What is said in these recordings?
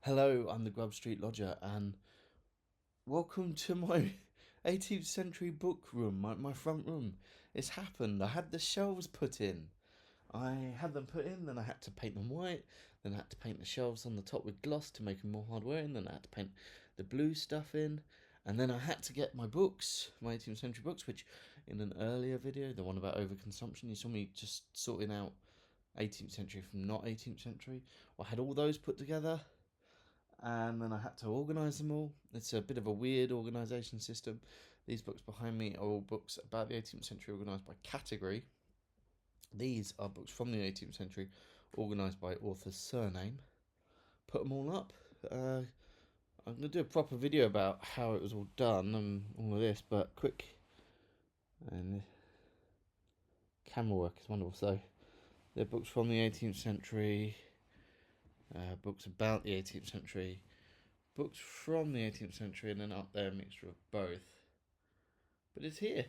Hello, I'm the Grub Street Lodger, and welcome to my 18th century book room, my front room. It's happened. I had the shelves put in. I had them put in, then I had to paint them white, then I had to paint the shelves on the top with gloss to make them more hard wearing, then I had to paint the blue stuff in, and then I had to get my books, my 18th century books, which in an earlier video, the one about overconsumption, you saw me just sorting out 18th century from not 18th century. Well, I had all those put together, and then I had to organise them all. It's a bit of a weird organisation system. These books behind me are all books about the 18th century organised by category. These are books from the 18th century organised by author's surname. Put them all up. I'm going to do a proper video about how it was all done and all of this, but quick. And camera work is wonderful. So they're books from the 18th century, books about the 18th century, books from the 18th century, and then up there a mixture of both. But it's here.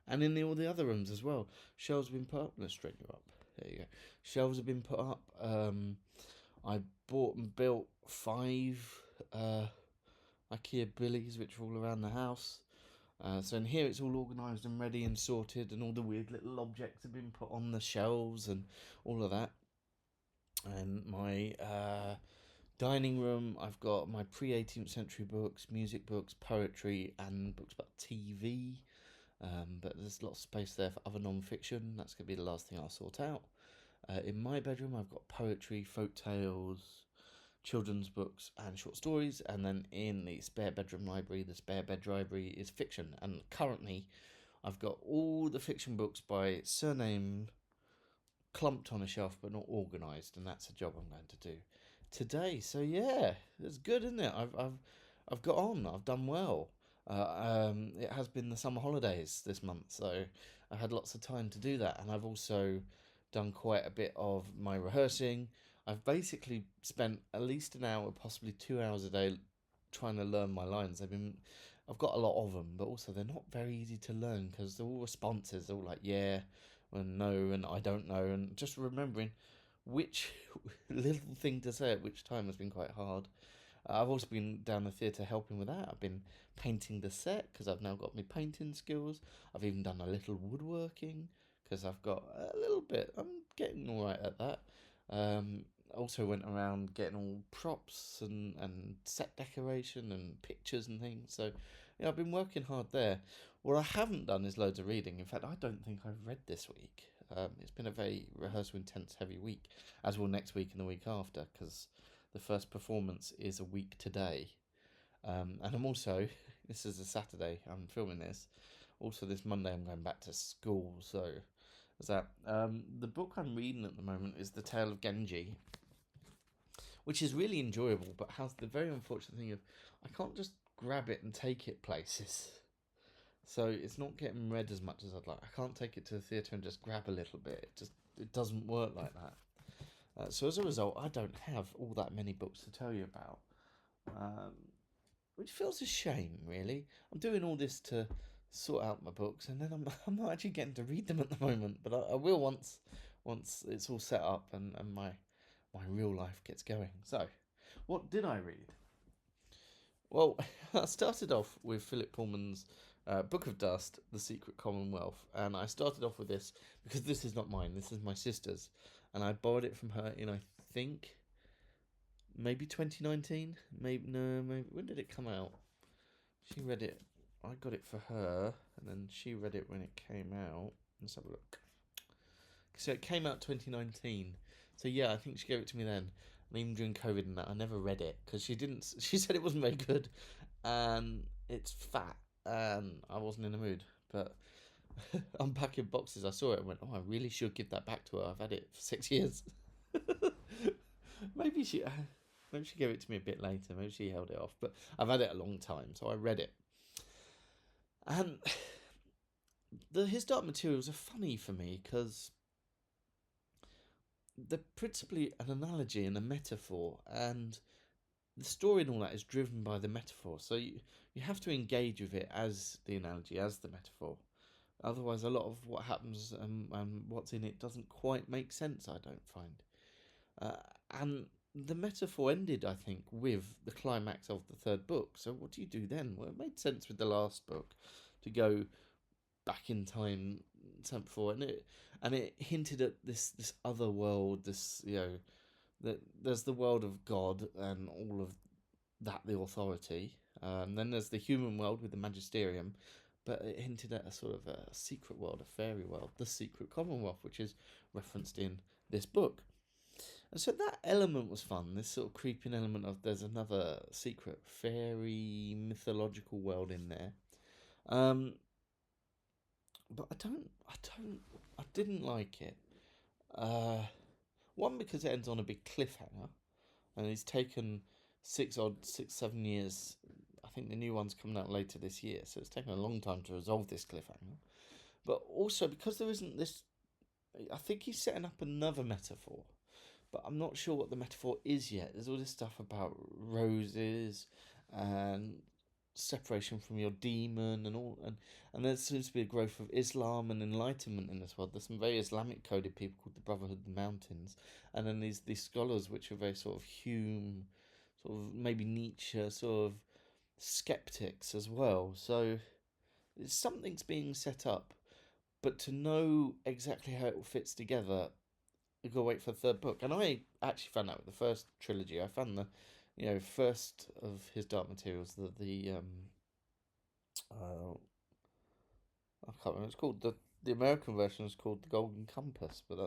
And in all the other rooms as well. Shelves have been put up. Let's straighten you up. There you go. Shelves have been put up. I bought and built 5 IKEA billies, which are all around the house. So in here it's all organised and ready and sorted, and all the weird little objects have been put on the shelves and all of that. And my dining room, I've got my pre-18th century books, music books, poetry, and books about TV. But there's lots of space there for other non-fiction. That's going to be the last thing I'll sort out. In my bedroom, I've got poetry, folk tales, children's books, and short stories. And then in the spare bedroom library, the spare bed library is fiction. And currently, I've got all the fiction books by surname clumped on a shelf but not organised, and that's a job I'm going to do today. So yeah, it's good, isn't it? I've got on. I've done well. It has been the summer holidays this month, so I had lots of time to do that, and I've also done quite a bit of my rehearsing. I've basically spent at least an hour, possibly 2 hours a day, trying to learn my lines. I've got a lot of them, but also they're not very easy to learn because they're all responses. They're all like yeah and no and I don't know, and just remembering which little thing to say at which time has been quite hard. I've also been down the theatre helping with that. I've been painting the set because I've now got my painting skills. I've even done a little woodworking because I've got a little bit. I'm getting all right at that. Also went around getting all props and set decoration and pictures and things. So, yeah, I've been working hard there. What I haven't done is loads of reading. In fact, I don't think I've read this week. It's been a very rehearsal intense, heavy week, as will next week and the week after, because the first performance is a week today. And I'm also, this is a Saturday, I'm filming this. Also, this Monday, I'm going back to school. So, there's that. The book I'm reading at the moment is The Tale of Genji, which is really enjoyable, but has the very unfortunate thing of I can't just grab it and take it places. So it's not getting read as much as I'd like. I can't take it to the theatre and just grab a little bit. It doesn't work like that. So as a result, I don't have all that many books to tell you about, which feels a shame, really. I'm doing all this to sort out my books, and then I'm not actually getting to read them at the moment. But I will once it's all set up and my real life gets going. So, what did I read? Well, I started off with Philip Pullman's Book of Dust, The Secret Commonwealth, and I started off with this because this is not mine, this is my sister's, and I borrowed it from her in, I think, maybe 2019? Maybe when did it come out? She read it, I got it for her, and then she read it when it came out. Let's have a look. So it came out 2019. So yeah, I think she gave it to me then. And even during COVID and that, I never read it because she didn't. She said it wasn't very good, and it's fat, and I wasn't in the mood. But unpacking boxes, I saw it and went, "Oh, I really should give that back to her. I've had it for 6 years." maybe she, maybe she gave it to me a bit later. Maybe she held it off. But I've had it a long time, so I read it. And his dark materials are funny for me because they're principally an analogy and a metaphor, and the story and all that is driven by the metaphor. So you have to engage with it as the analogy, as the metaphor. Otherwise, a lot of what happens and what's in it doesn't quite make sense, I don't find. And the metaphor ended, I think, with the climax of the third book. So what do you do then? Well, it made sense with the last book to go back in time, time before, and it hinted at this other world. This, that there's the world of God and all of that, the authority. Then there's the human world with the magisterium, but it hinted at a sort of a secret world, a fairy world, the secret Commonwealth, which is referenced in this book. And so that element was fun, this sort of creeping element of there's another secret fairy mythological world in there. Um, but I didn't like it. Uh, One, because it ends on a big cliffhanger, and it's taken 6, 7 years. I think the new one's coming out later this year, so it's taken a long time to resolve this cliffhanger. But also because there isn't this, I think he's setting up another metaphor, but I'm not sure what the metaphor is yet. There's all this stuff about roses and separation from your demon and all, and there seems to be a growth of Islam and enlightenment in this world. There's some very Islamic coded people called the Brotherhood of the Mountains, and then these scholars which are very sort of Hume, sort of maybe Nietzsche, sort of skeptics as well. So something's being set up, but to know exactly how it all fits together, you gotta wait for the third book. And I actually found out with the first trilogy. I found the, first of his Dark Materials, uh, I can't remember. It's called the American version is called the Golden Compass, but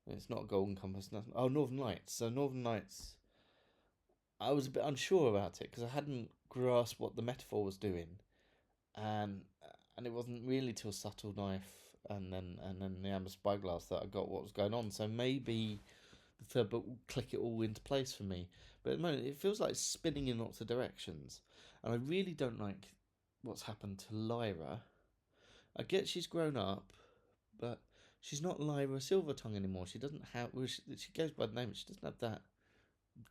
it's not a Golden Compass. No, oh, Northern Lights. So Northern Lights, I was a bit unsure about it because I hadn't grasped what the metaphor was doing, and it wasn't really till Subtle Knife and then the Amber Spyglass that I got what was going on. So maybe the third book will click it all into place for me. But at the moment, it feels like it's spinning in lots of directions, and I really don't like what's happened to Lyra. I get she's grown up, but she's not Lyra Silvertongue anymore. She doesn't have. Well, she goes by the name, but she doesn't have that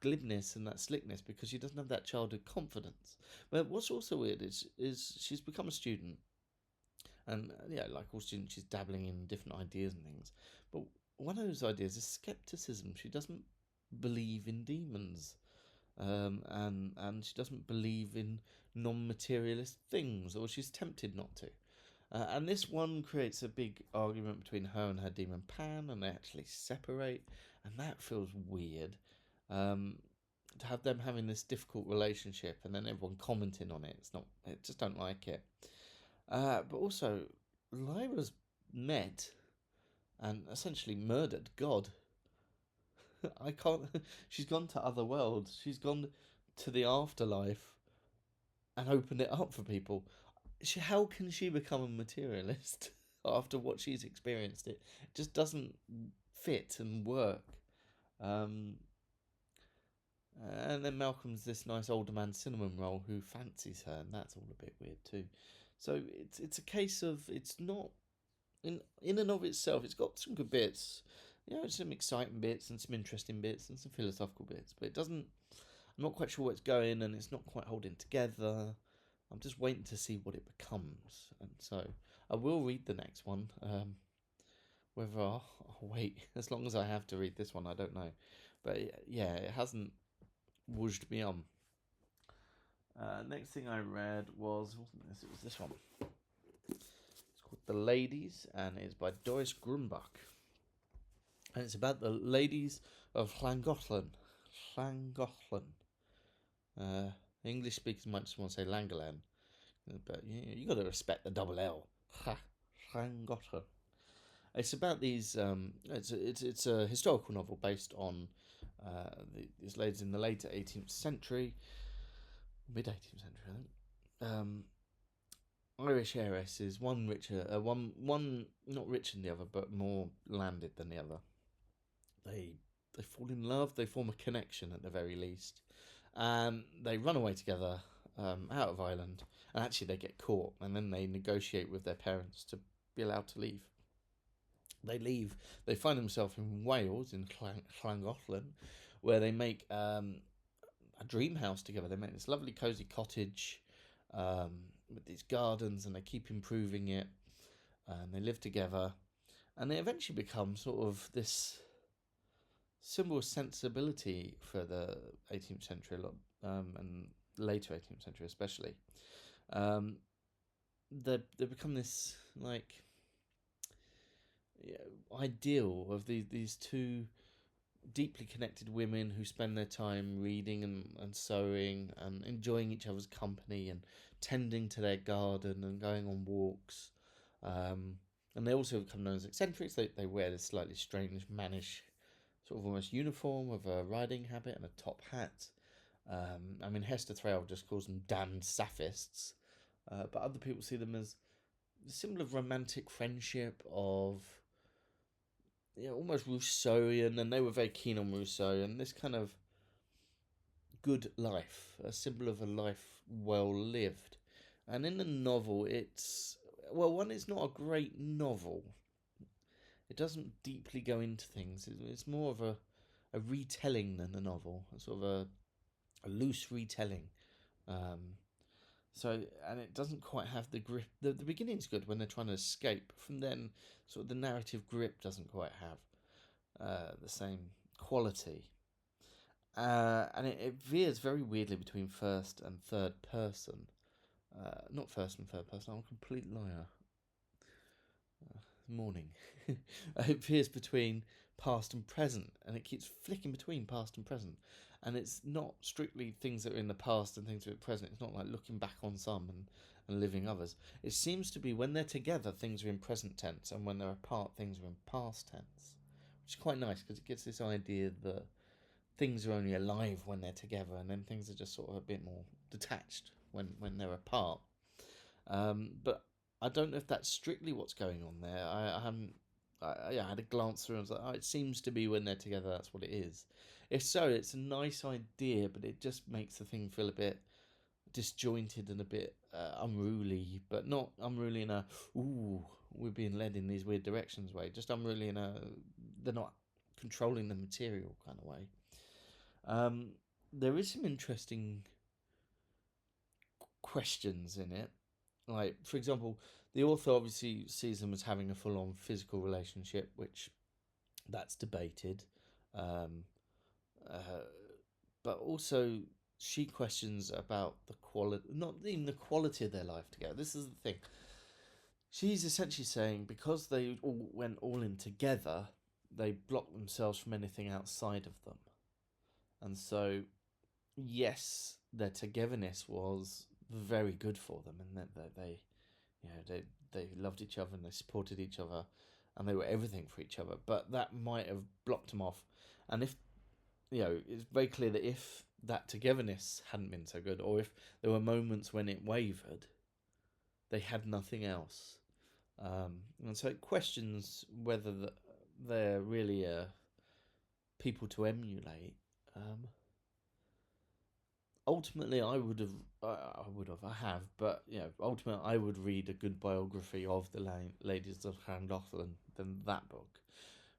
glibness and that slickness because she doesn't have that childhood confidence. But what's also weird is she's become a student, and like all students, she's dabbling in different ideas and things. But one of those ideas is skepticism. She doesn't believe in demons, and she doesn't believe in non-materialist things, or she's tempted not to. And this one creates a big argument between her and her demon Pan, and they actually separate, and that feels weird. Um, to have them having this difficult relationship, and then everyone commenting on it, it's not. I just don't like it. But also, Lyra's met and essentially murdered God. I can't. She's gone to other worlds. She's gone to the afterlife and opened it up for people. How can she become a materialist after what she's experienced? It just doesn't fit and work. Um, and then Malcolm's this nice older man cinnamon roll who fancies her, and that's all a bit weird too. So it's a case of it's not in and of itself. It's got some good bits, some exciting bits and some interesting bits and some philosophical bits, but it doesn't. I'm not quite sure where it's going, and it's not quite holding together. I'm just waiting to see what it becomes, and so I will read the next one. Whether I'll wait as long as I have to read this one, I don't know. But yeah, it hasn't wooshed me on. Next thing I read wasn't this? It was this one. It's called The Ladies, and it's by Doris Grumbach. And it's about the ladies of Llangollen. Llangollen. English speakers might just want to say Llangollen, but you got to respect the double L. Llangollen. It's about these. It's a historical novel based on these ladies in the late 18th century, mid 18th century, I think. Irish heiresses, one richer, one not richer than the other, but more landed than the other. They fall in love. They form a connection at the very least. They run away together out of Ireland, and actually they get caught, and then they negotiate with their parents to be allowed to leave. They leave. They find themselves in Wales, in Llangollen, where they make a dream house together. They make this lovely cosy cottage with these gardens, and they keep improving it. And they live together, and they eventually become sort of this similar sensibility for the 18th century a lot, and later 18th century especially. Um, they become this like ideal of these two deeply connected women who spend their time reading and sewing and enjoying each other's company and tending to their garden and going on walks. And they also become known as eccentrics. They wear this slightly strange, mannish, sort of almost uniform of a riding habit and a top hat. Hester Thrale just calls them damned saphists, but other people see them as a symbol of romantic friendship, of almost Rousseauian, and they were very keen on Rousseau and this kind of good life, a symbol of a life well lived. And in the novel, it's not a great novel. It doesn't deeply go into things. It's more of a retelling than a novel, sort of a loose retelling. And it doesn't quite have the grip. The beginning's good when they're trying to escape. From then, sort of the narrative grip doesn't quite have the same quality. And it veers very weirdly between first and third person. Not first and third person, I'm a complete liar. Morning. It veers between past and present, and it keeps flicking between past and present. And it's not strictly things that are in the past and things that are present. It's not like looking back on some and living others. It seems to be when they're together, things are in present tense, and when they're apart, things are in past tense. Which is quite nice because it gives this idea that things are only alive when they're together, and then things are just sort of a bit more detached when they're apart. But I don't know if that's strictly what's going on there. I haven't. I had a glance through and was like, oh, it seems to be when they're together, that's what it is. If so, it's a nice idea, but it just makes the thing feel a bit disjointed and a bit unruly, but not unruly in a, ooh, we're being led in these weird directions way. Just unruly in a, they're not controlling the material kind of way. There is some interesting questions in it. Like, for example, the author obviously sees them as having a full-on physical relationship, which that's debated. Um, but also, she questions about the quality, not even the quality of their life together. This is the thing. She's essentially saying because they all went all in together, they blocked themselves from anything outside of them. And so, yes, their togetherness was very good for them, and that they loved each other and they supported each other, and they were everything for each other. But that might have blocked them off, and if it's very clear that if that togetherness hadn't been so good, or if there were moments when it wavered, they had nothing else. And so it questions whether they're really people to emulate. Ultimately, I have, but ultimately, I would read a good biography of the ladies of Llangollen than that book,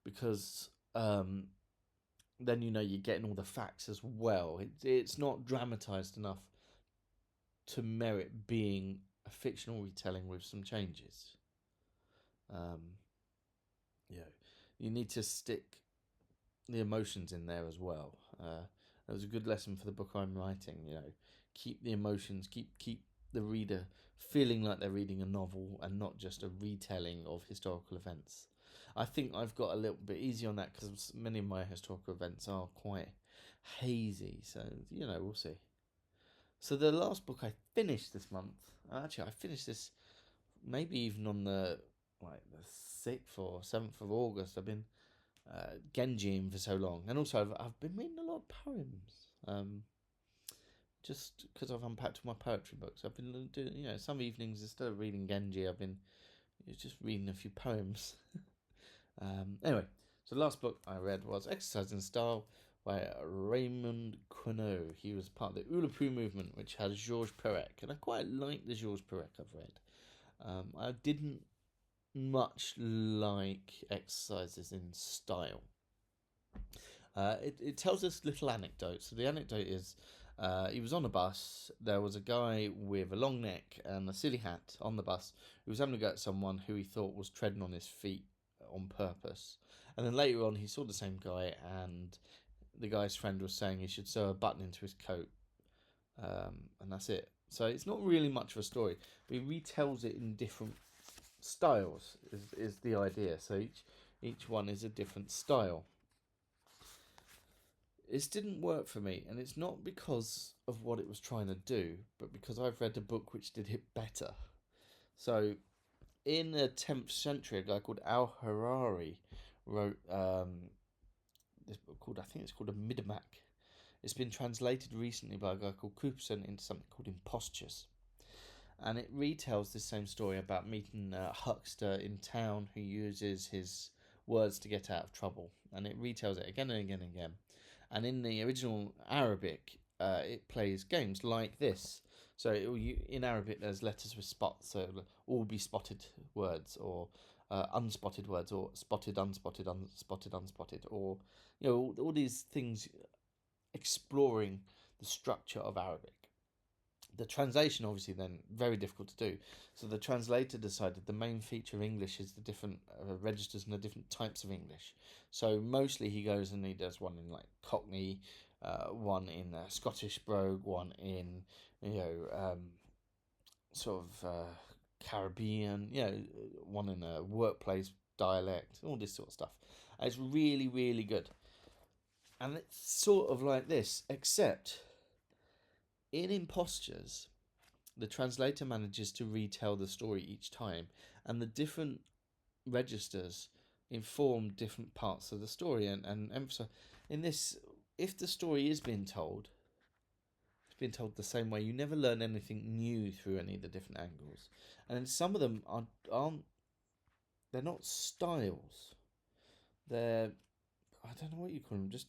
because then you're getting all the facts as well. It's not dramatized enough to merit being a fictional retelling with some changes. You need to stick the emotions in there as well. It was a good lesson for the book I'm writing. Keep the emotions, keep the reader feeling like they're reading a novel and not just a retelling of historical events. I think I've got a little bit easy on that because many of my historical events are quite hazy. So we'll see. So the last book I finished this month, actually I finished this maybe even on the 6th or 7th of August. I've been Genjiing for so long, and also I've been reading a lot of poems. Just because I've unpacked all my poetry books, I've been doing some evenings instead of reading Genji, I've been just reading a few poems. Anyway, so the last book I read was Exercise in Style by Raymond Queneau. He was part of the Ulapoo movement, which has Georges Perec, and I quite like the Georges Perec I've read. I didn't much like Exercises in Style. It tells us little anecdotes. So the anecdote is he was on a bus. There was a guy with a long neck and a silly hat on the bus who was having a go at someone who he thought was treading on his feet on purpose. And then later on, he saw the same guy, and the guy's friend was saying he should sew a button into his coat, and that's it. So it's not really much of a story, but he retells it in different styles. Is the idea? So each one is a different style. This didn't work for me, and it's not because of what it was trying to do, but because I've read a book which did it better. So, in the 10th century, a guy called Al-Harari wrote this book called, I think it's called a Mi'kmaq. It's been translated recently by a guy called Cooperson into something called Impostures. And it retells this same story about meeting a huckster in town who uses his words to get out of trouble. And it retells it again and again and again. And in the original Arabic, it plays games like this. So in Arabic, there's letters with spots. So all be spotted words, or unspotted words, or spotted, unspotted, unspotted, unspotted, or all these things exploring the structure of Arabic. The translation, obviously, then very difficult to do. So the translator decided the main feature of English is the different registers and the different types of English. So mostly he goes and he does one in like Cockney, one in Scottish brogue, one in sort of Caribbean, one in a workplace dialect, all this sort of stuff. And it's really, really good. And it's sort of like this, except in Impostures, the translator manages to retell the story each time, and the different registers inform different parts of the story and emphasize. In this, if the story is being told, it's being told the same way. You never learn anything new through any of the different angles, and some of them aren't. They're not styles. They're, I don't know what you call them. Just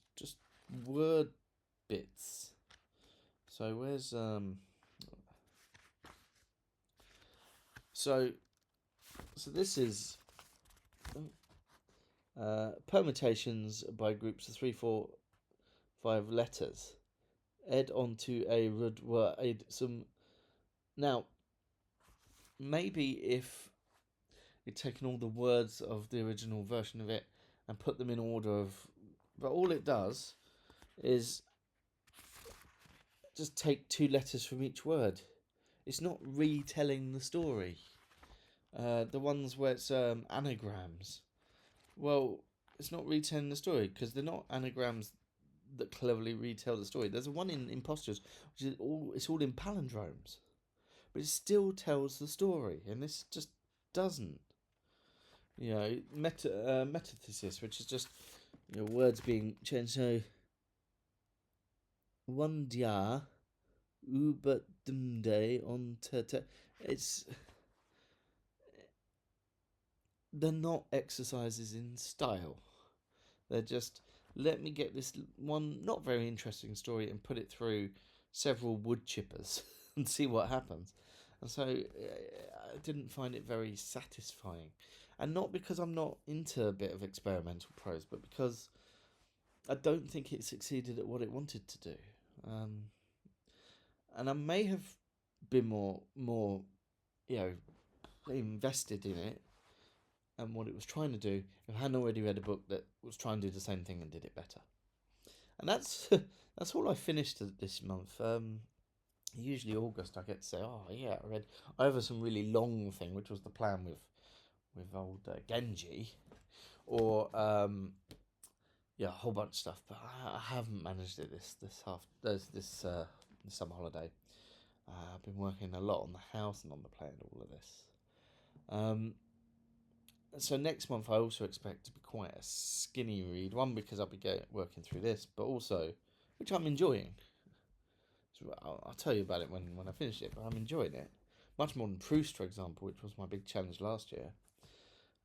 word bits. So where's So this is permutations by groups of 3, 4, 5 letters. Ed onto a rud word some. Now, maybe if you'd taken all the words of the original version of it and put them in order of, but all it does is just take 2 letters from each word. It's not retelling the story. The ones where it's anagrams, well, it's not retelling the story because they're not anagrams that cleverly retell the story. There's one in Impostures which is all in palindromes, but it still tells the story, and this just doesn't. Metathesis, which is just words being changed. So one dia ubadumde on te. They're not exercises in style. They're just, let me get this one not very interesting story and put it through several wood chippers and see what happens. And so I didn't find it very satisfying. And not because I'm not into a bit of experimental prose, but because I don't think it succeeded at what it wanted to do. And I may have been more invested in it and what it was trying to do if I hadn't already read a book that was trying to do the same thing and did it better. And that's all I finished this month. Usually August I get to say, oh yeah, I read over some really long thing, which was the plan with old Genji, or a whole bunch of stuff. But I haven't managed it this summer holiday. I've been working a lot on the house and on the play and all of this. So next month I also expect to be quite a skinny read. One, because I'll be working through this, but also, which I'm enjoying. So I'll tell you about it when I finish it, but I'm enjoying it. Much more than Proust, for example, which was my big challenge last year.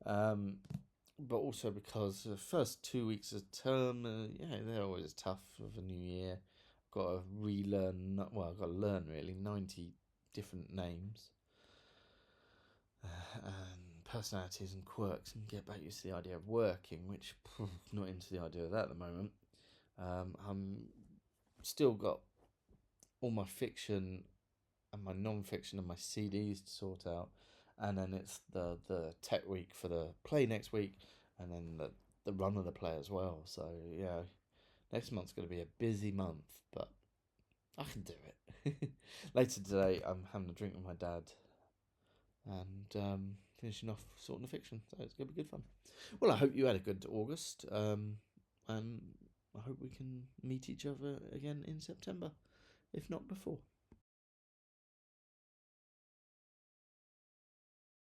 But also because the first 2 weeks of term, they're always tough with a new year. I've got to relearn, I've got to learn really 90 different names. And personalities and quirks, and get back used to the idea of working, which not into the idea of that at the moment. I'm still got all my fiction and my non-fiction and my CDs to sort out, and then it's the tech week for the play next week, and then the run of the play as well. So yeah, next month's going to be a busy month, but I can do it. Later today, I'm having a drink with my dad and finishing off sorting the fiction. So it's going to be good fun. Well, I hope you had a good August, and I hope we can meet each other again in September, if not before.